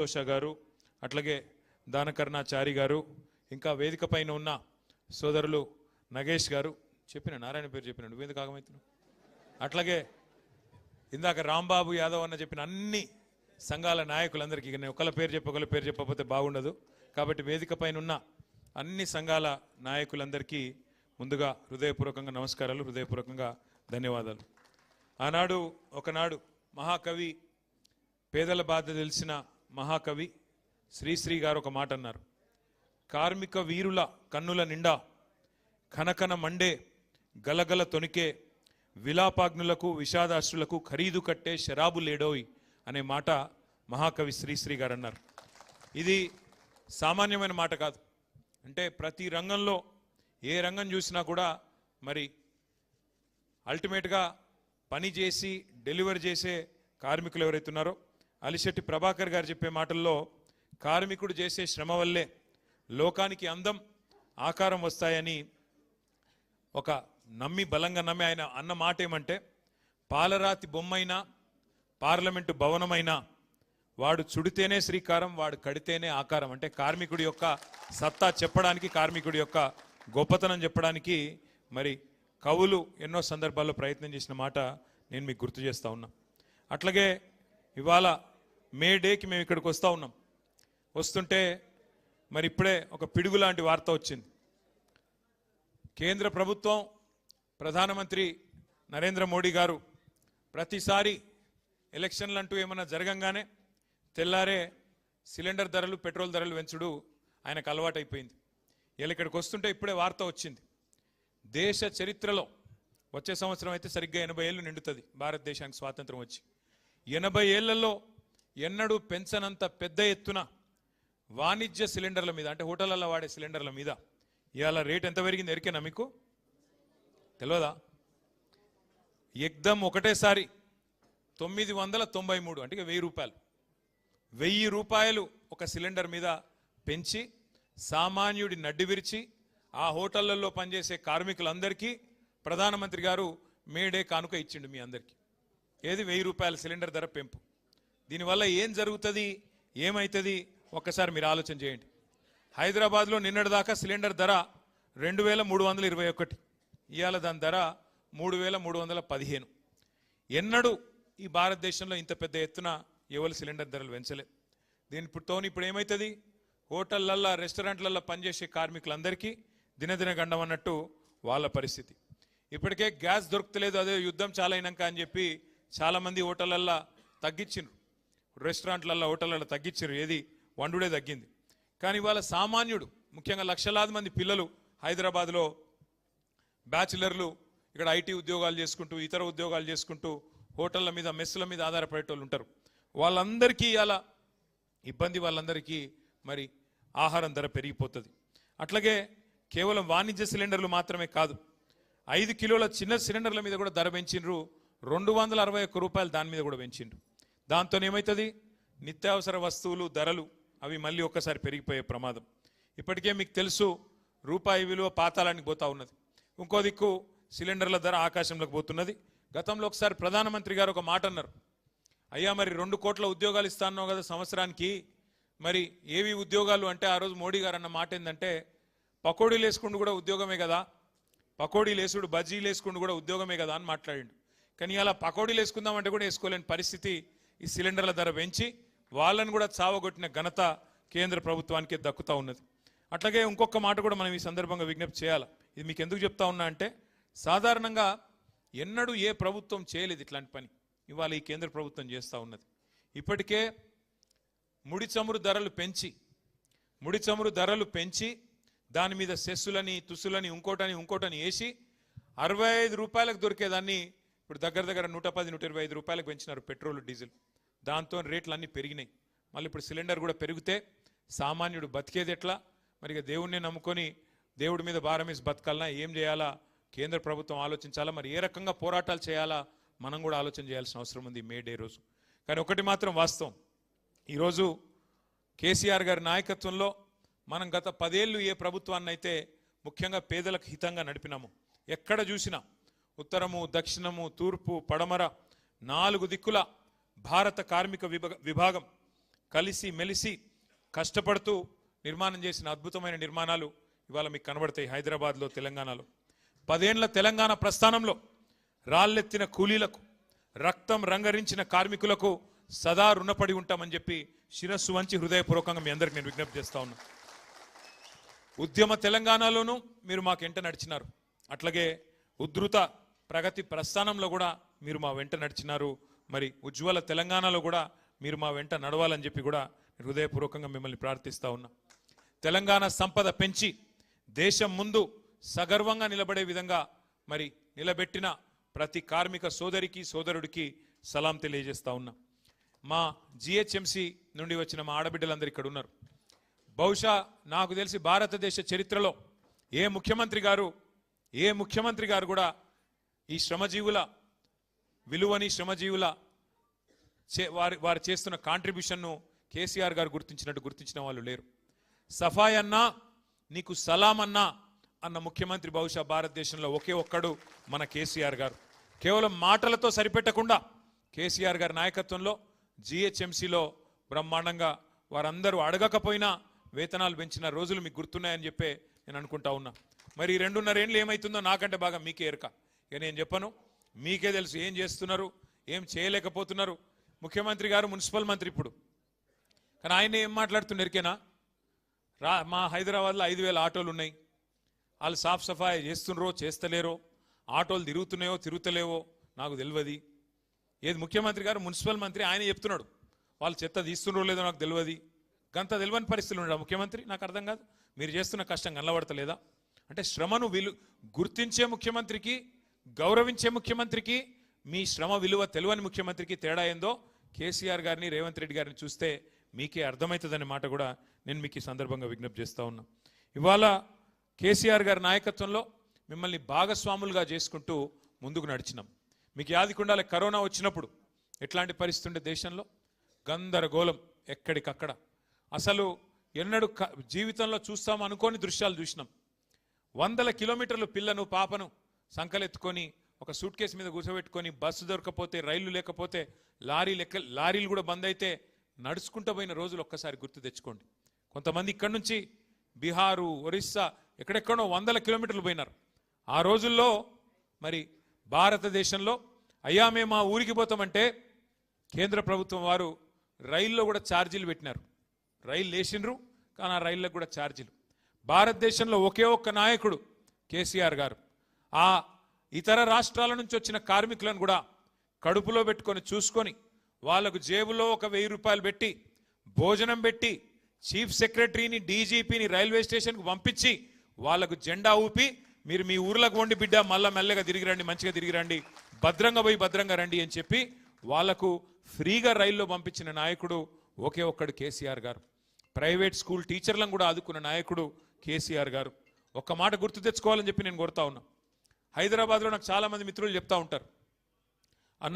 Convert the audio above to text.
సంతోష గారు, అట్లాగే దానకర్ణాచారి గారు, ఇంకా వేదిక పైన ఉన్న సోదరులు నగేష్ గారు, చెప్పిన నారాయణ పేరు చెప్పిన నువ్వేందుకు ఆగమవుతున్నావు, అట్లాగే ఇందాక రాంబాబు యాదవ్ అన్న చెప్పిన అన్ని సంఘాల నాయకులందరికీ, నేను ఒకళ్ళ పేరు చెప్పకపోతే బాగుండదు కాబట్టి వేదిక పైన ఉన్న అన్ని సంఘాల నాయకులందరికీ ముందుగా హృదయపూర్వకంగా నమస్కారాలు, హృదయపూర్వకంగా ధన్యవాదాలు. ఆనాడు ఒకనాడు మహాకవి, పేదల బాధ తెలిసిన మహాకవి శ్రీశ్రీ గారు ఒక మాట అన్నారు. కార్మిక వీరుల కన్నుల నిండా కనకన మండే గలగల తొనికే విలాపాగ్నులకు విషాదాశ్రులకు ఖరీదు కట్టే శరాబు లేడోయ్ అనే మాట మహాకవి శ్రీశ్రీ గారు అన్నారు. ఇది సామాన్యమైన మాట కాదు. అంటే ప్రతి రంగంలో ఏ రంగం చూసినా కూడా మరి అల్టిమేట్గా పని చేసి డెలివరీ చేసే కార్మికులు ఎవరైతున్నారో, అలిశెట్టి ప్రభాకర్ గారు చెప్పే మాటల్లో కార్మికుడు చేసే శ్రమ వల్లే లోకానికి అందం ఆకారం వస్తాయని ఒక బలంగా నమ్మి ఆయన అన్న మాట ఏమంటే, పాలరాతి బొమ్మైనా పార్లమెంటు భవనమైనా వాడు చుడితేనే శ్రీకారం, వాడు కడితేనే ఆకారం. అంటే కార్మికుడి యొక్క సత్తా చెప్పడానికి, కార్మికుడి యొక్క గొప్పతనం చెప్పడానికి మరి కవులు ఎన్నో సందర్భాల్లో ప్రయత్నం చేసిన మాట నేను మీకు గుర్తు చేస్తూ ఉన్నా. అట్లాగే ఇవాళ మే డేకి మేము ఇక్కడికి వస్తూ ఉన్నాం. వస్తుంటే మరి ఇప్పుడే ఒక పిడుగు లాంటి వార్త వచ్చింది. కేంద్ర ప్రభుత్వం, ప్రధానమంత్రి నరేంద్ర మోడీ గారు ప్రతిసారి ఎలక్షన్లు అంటూ ఏమన్నా జరగంగానే తెల్లారే సిలిండర్ ధరలు, పెట్రోల్ ధరలు పెంచుడు ఆయనకు అలవాటైపోయింది. ఇలా ఇక్కడికి వస్తుంటే ఇప్పుడే వార్త వచ్చింది. దేశ చరిత్రలో వచ్చే సంవత్సరం అయితే సరిగ్గా 80 ఏళ్ళు నిండుతుంది భారతదేశానికి స్వాతంత్రం వచ్చి. 80 ఏళ్లలో ఎన్నడూ పెంచనంత పెద్ద ఎత్తున వాణిజ్య సిలిండర్ల మీద, అంటే హోటళ్లలో వాడే సిలిండర్ల మీద ఇవాళ రేట్ ఎంత పెరిగింది ఎరికేనా మీకు? తెలియదా? ఎగ్దం ఒకటేసారి 993, అంటే 1000 రూపాయలు, 1000 రూపాయలు ఒక సిలిండర్ మీద పెంచి సామాన్యుడి నడ్డి విరిచి ఆ హోటళ్లలో పనిచేసే కార్మికులందరికీ ప్రధానమంత్రి గారు మేడే కానుక ఇచ్చిండు మీ అందరికీ. ఏది? 1000 రూపాయల సిలిండర్ ధర పెంపు. దీనివల్ల ఏం జరుగుతుంది, ఏమవుతుంది ఒక్కసారి మీరు ఆలోచన చేయండి. హైదరాబాద్లో నిన్నటిదాకా సిలిండర్ ధర 2321, ఇవాళ దాని ధర 3315. ఎన్నడూ ఈ భారతదేశంలో ఇంత పెద్ద ఎత్తున ఎవరు సిలిండర్ ధరలు పెంచలే. దీనితో ఇప్పుడు ఏమవుతుంది, హోటళ్లల్లో, రెస్టారెంట్లలో పనిచేసే కార్మికులందరికీ దినదిన గండం అన్నట్టు వాళ్ళ పరిస్థితి. ఇప్పటికే గ్యాస్ దొరుకుతలేదు, అదే యుద్ధం చాలా అయినాక అని చెప్పి చాలామంది హోటళ్లల్లో తగ్గించిండ్రు, రెస్టారెంట్లలో హోటళ్లలో తగ్గించారు, ఏది వండుడే తగ్గింది. కానీ ఇవాళ సామాన్యుడు, ముఖ్యంగా లక్షలాది మంది పిల్లలు హైదరాబాద్లో బ్యాచిలర్లు ఇక్కడ ఐటీ ఉద్యోగాలు చేసుకుంటూ, ఇతర ఉద్యోగాలు చేసుకుంటూ హోటళ్ల మీద, మెస్సుల మీద ఆధారపడేటోళ్ళు ఉంటారు. వాళ్ళందరికీ ఇలా ఇబ్బంది, వాళ్ళందరికీ మరి ఆహారం ధర పెరిగిపోతుంది. అట్లాగే కేవలం వాణిజ్య సిలిండర్లు మాత్రమే కాదు, 5 కిలోల చిన్న సిలిండర్ల మీద కూడా ధర పెంచిండ్రు. 261 రూపాయలు దాని మీద కూడా పెంచిండ్రు. దాంతో ఏమవుతుంది, నిత్యావసర వస్తువులు ధరలు అవి మళ్ళీ ఒక్కసారి పెరిగిపోయే ప్రమాదం. ఇప్పటికే మీకు తెలుసు, రూపాయి విలువ పాతాళానికి పోతా ఉన్నది. ఇంకో దిక్కు సిలిండర్ల ధర ఆకాశంలోకి పోతున్నది. గతంలో ఒకసారి ప్రధానమంత్రి గారు ఒక మాట అన్నారు, అయ్యా మరి 2 కోట్ల ఉద్యోగాలు ఇస్తాన్నావు కదా సంవత్సరానికి, మరి ఏవి ఉద్యోగాలు అంటే ఆ రోజు మోడీ గారు అన్న మాట ఏంటంటే, పకోడీలు వేసుకుంటూ కూడా ఉద్యోగమే కదా, పకోడీలు వేసుడు, బజ్జీలు వేసుకుంటూ కూడా ఉద్యోగమే కదా అని మాట్లాడిండు. కానీ అలా పకోడీలు వేసుకుందామంటే కూడా వేసుకోలేని పరిస్థితి ఈ సిలిండర్ల ధర పెంచి వాళ్ళని కూడా చావగొట్టిన ఘనత కేంద్ర ప్రభుత్వానికి దక్కుతూ ఉన్నది. అట్లాగే ఇంకొక మాట కూడా మనం ఈ సందర్భంగా విజ్ఞప్తి చేయాలి. ఇది మీకు ఎందుకు చెప్తా ఉన్నా అంటే, సాధారణంగా ఎన్నడూ ఏ ప్రభుత్వం చేయలేదు ఇట్లాంటి పని, ఇవాళ ఈ కేంద్ర ప్రభుత్వం చేస్తూ ఉన్నది. ఇప్పటికే ముడి చమురు ధరలు పెంచి దాని మీద సెస్సులని, తుస్సులని, ఇంకోటని వేసి 65 రూపాయలకు దొరికేదాన్ని ఇప్పుడు దగ్గర 110-125 రూపాయలకు పెంచినారు పెట్రోల్, డీజిల్. దాంతో రేట్లు అన్నీ పెరిగినాయి. మళ్ళీ ఇప్పుడు సిలిండర్ కూడా పెరిగితే సామాన్యుడు బతికేది ఎట్లా? మరి దేవుణ్ణి నమ్ముకొని దేవుడి మీద భారం వేసి బతకాలన్నా ఏం చేయాలా కేంద్ర ప్రభుత్వం ఆలోచించాలా, మరి ఏ రకంగా పోరాటాలు చేయాలా మనం కూడా ఆలోచన చేయాల్సిన అవసరం ఉంది మే డే రోజు. కానీ ఒకటి మాత్రం వాస్తవం, ఈరోజు కేసీఆర్ గారి నాయకత్వంలో మనం గత 10 ఏళ్ళు ఏ ప్రభుత్వాన్ని అయితే ముఖ్యంగా పేదలకు హితంగా నడిపినాము, ఎక్కడ చూసినా ఉత్తరము, దక్షిణము, తూర్పు, పడమర 4 దిక్కుల భారత కార్మిక విభాగం కలిసి మెలిసి కష్టపడుతూ నిర్మాణం చేసిన అద్భుతమైన నిర్మాణాలు ఇవాళ మీకు కనబడతాయి హైదరాబాద్లో, తెలంగాణలో. 10 ఏళ్ల తెలంగాణ ప్రస్థానంలో రాళ్ళెత్తిన కూలీలకు, రక్తం రంగరించిన కార్మికులకు సదా రుణపడి ఉంటామని చెప్పి శిరస్సు వంచి హృదయపూర్వకంగా మీ అందరికి నేను విజ్ఞప్తి చేస్తా ఉన్నా. ఉద్యమ తెలంగాణలోనూ మీరు మాకు వెంట నడిచినారు, అట్లాగే ఉద్ధృత ప్రగతి ప్రస్థానంలో కూడా మీరు మా వెంట నడిచినారు. మరి ఉజ్వల తెలంగాణలో కూడా మీరు మా వెంట నడవాలని చెప్పి కూడా హృదయపూర్వకంగా మిమ్మల్ని ప్రార్థిస్తా ఉన్నా. తెలంగాణ సంపద పెంచి దేశం ముందు సగర్వంగా నిలబడే విధంగా మరి నిలబెట్టిన ప్రతి కార్మిక సోదరికి సోదరుడికి సలాం తెలియజేస్తా ఉన్నా. మా జిహెచ్ఎంసి నుండి వచ్చిన మా ఆడబిడ్డలందరూ ఇక్కడ ఉన్నారు. బహుశా నాకు తెలిసి భారతదేశ చరిత్రలో ఏ ముఖ్యమంత్రి గారు కూడా ఈ శ్రమజీవుల విలువని, శ్రమజీవుల వారు చేస్తున్న కాంట్రిబ్యూషన్ను కేసీఆర్ గారు గుర్తించిన వాళ్ళు లేరు. సఫాయి అన్నా, నీకు సలాం అన్నా అన్న ముఖ్యమంత్రి బహుశా భారతదేశంలో ఒకే ఒక్కడు మన కేసీఆర్ గారు. కేవలం మాటలతో సరిపెట్టకుండా కేసీఆర్ గారి నాయకత్వంలో జిహెచ్ఎంసీలో బ్రహ్మాండంగా వారందరూ అడగకపోయినా వేతనాలు పెంచిన రోజులు మీకు గుర్తున్నాయని చెప్పే నేను అనుకుంటా ఉన్నా. మరి 2.5 ఏళ్ళు ఏమవుతుందో నాకంటే బాగా మీకే ఎరక. ఇక నేను చెప్పను, మీకే తెలుసు ఏం చేస్తున్నారు, ఏం చేయలేకపోతున్నారు. ముఖ్యమంత్రి గారు మున్సిపల్ మంత్రి ఇప్పుడు, కానీ ఆయన ఏం మాట్లాడుతున్నారు మా హైదరాబాద్లో 5,000 ఆటోలు ఉన్నాయి, వాళ్ళు సాఫ్ సఫాయి చేస్తున్నారో చేస్తలేరో, ఆటోలు తిరుగుతున్నాయో తిరుగుతలేవో నాకు తెలియదు. ఏది ముఖ్యమంత్రి గారు మున్సిపల్ మంత్రి ఆయన చెప్తున్నాడు, వాళ్ళు చెత్త తీస్తున్నారో లేదో నాకు తెలియదు. గంత తెలియని పరిస్థితులు ఉన్నాడు ముఖ్యమంత్రి. నాకు అర్థం కాదు, మీరు చేస్తున్న కష్టం కనబడతలేదా? అంటే శ్రమను గుర్తించే ముఖ్యమంత్రికి, గౌరవించే ముఖ్యమంత్రికి, మీ శ్రమ విలువ తెలియని ముఖ్యమంత్రికి తేడా ఏందో కేసీఆర్ గారిని, రేవంత్ రెడ్డి గారిని చూస్తే మీకే అర్థమవుతుందనే మాట కూడా నేను మీకు ఈ సందర్భంగా విజ్ఞప్తి చేస్తూ ఉన్నా. ఇవాళ కేసీఆర్ గారి నాయకత్వంలో మిమ్మల్ని భాగస్వాములుగా చేసుకుంటూ ముందుకు నడిచినాం. మీకు యాదికుండాలి, కరోనా వచ్చినప్పుడు ఎట్లాంటి పరిస్థితి ఉండే దేశంలో, గందరగోళం ఎక్కడికక్కడ. అసలు ఎన్నడూ జీవితంలో చూస్తాం అనుకోని దృశ్యాలు చూసినాం. 100 కిలోమీటర్లు పిల్లను పాపను సంకలెత్తుకొని ఒక సూట్ కేసు మీద కూర్చోబెట్టుకొని, బస్సు దొరకపోతే, రైళ్లు లేకపోతే, లారీలు కూడా బంద్ అయితే నడుచుకుంటూ పోయిన రోజులు ఒక్కసారి గుర్తు తెచ్చుకోండి. కొంతమంది ఇక్కడి నుంచి బీహారు, ఒరిస్సా ఎక్కడెక్కడో 100 కిలోమీటర్లు పోయినారు. ఆ రోజుల్లో మరి భారతదేశంలో అయ్యా మేము మా ఊరికి పోతామంటే కేంద్ర ప్రభుత్వం వారు రైల్లో కూడా ఛార్జీలు పెట్టినారు. రైలు వేసిండ్రు, కానీ ఆ రైళ్ళకు కూడా ఛార్జీలు. భారతదేశంలో ఒకే ఒక్క నాయకుడు కేసీఆర్ గారు ఆ ఇతర రాష్ట్రాల నుంచి వచ్చిన కార్మికులను కూడా కడుపులో పెట్టుకొని చూసుకొని, వాళ్లకు జేబులో ఒక 1000 రూపాయలు పెట్టి, భోజనం పెట్టి, చీఫ్ సెక్రటరీని, డీజీపీని రైల్వే స్టేషన్కు పంపించి వాళ్లకు జెండా ఊపి, మీరు మీ ఊర్లకు వండి బిడ్డ, మళ్ళా మెల్లగా తిరిగి రండి, మంచిగా తిరిగి రండి, భద్రంగా పోయి భద్రంగా రండి అని చెప్పి వాళ్లకు ఫ్రీగా రైల్లో పంపించిన నాయకుడు ఒకే ఒక్కడు కేసీఆర్ గారు. ప్రైవేట్ స్కూల్ టీచర్లను కూడా ఆదుకున్న నాయకుడు కేసీఆర్ గారు. ఒక్క మాట గుర్తు తెచ్చుకోవాలని చెప్పి నేను కోరుతా ఉన్నా. హైదరాబాద్లో నాకు చాలామంది మిత్రులు చెప్తా ఉంటారు,